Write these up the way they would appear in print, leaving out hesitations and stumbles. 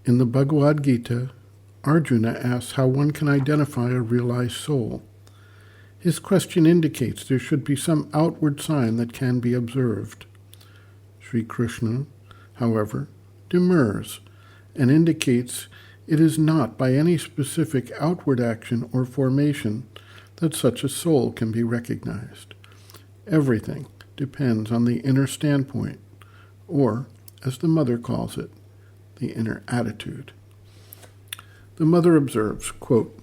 In the Bhagavad Gita, Arjuna asks how one can identify a realized soul. His question indicates there should be some outward sign that can be observed. Sri Krishna, however, demurs and indicates it is not by any specific outward action or formation that such a soul can be recognized. Everything depends on the inner standpoint, or, as the mother calls it, the inner attitude. The mother observes, quote,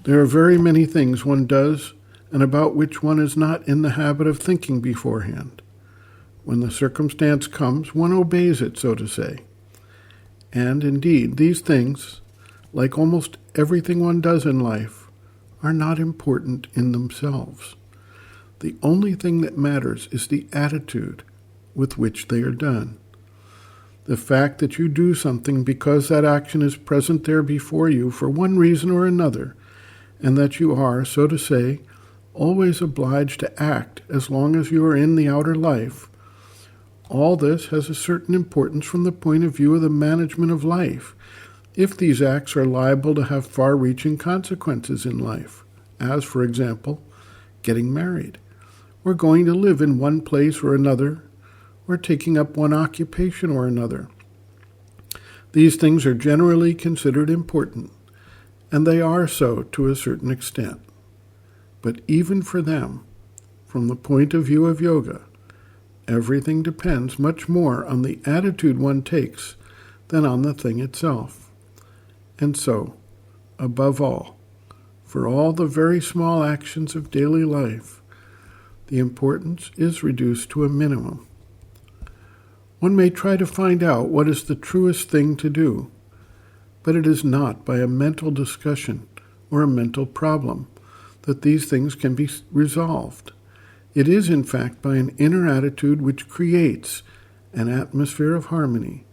"There are very many things one does and about which one is not in the habit of thinking beforehand. When the circumstance comes, one obeys it, so to say. And indeed, these things, like almost everything one does in life, are not important in themselves. The only thing that matters is the attitude with which they are done. The fact that you do something because that action is present there before you for one reason or another, and that you are, so to say, always obliged to act as long as you are in the outer life, all this has a certain importance from the point of view of the management of life, if these acts are liable to have far-reaching consequences in life, as, for example, getting married, or going to live in one place or another, or taking up one occupation or another. These things are generally considered important, and they are so to a certain extent. But even for them, from the point of view of yoga, everything depends much more on the attitude one takes than on the thing itself. And so, above all, for all the very small actions of daily life, the importance is reduced to a minimum. One may try to find out what is the truest thing to do, but it is not by a mental discussion or a mental problem that these things can be resolved. It is, in fact, by an inner attitude which creates an atmosphere of harmony,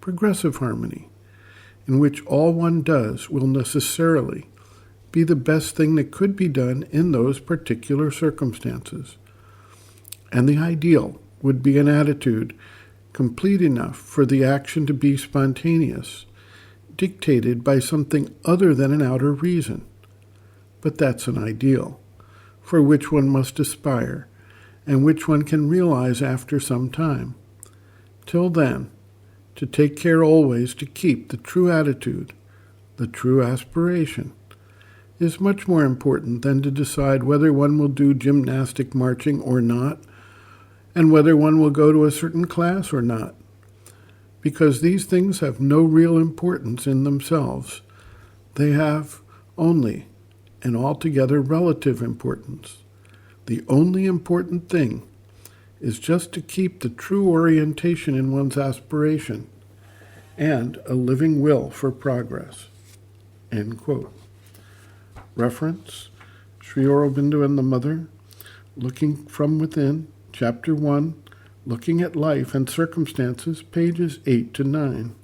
progressive harmony, in which all one does will necessarily be the best thing that could be done in those particular circumstances. And the ideal would be an attitude complete enough for the action to be spontaneous, dictated by something other than an outer reason. But that's an ideal, for which one must aspire, and which one can realize after some time. Till then, to take care always to keep the true attitude, the true aspiration, is much more important than to decide whether one will do gymnastic marching or not, and whether one will go to a certain class or not, because these things have no real importance in themselves. They have only an altogether relative importance. The only important thing is just to keep the true orientation in one's aspiration and a living will for progress." End quote. Reference, Sri Aurobindo and the Mother, Looking from Within, Chapter 1, Looking at Life and Circumstances, pages 8 to 9.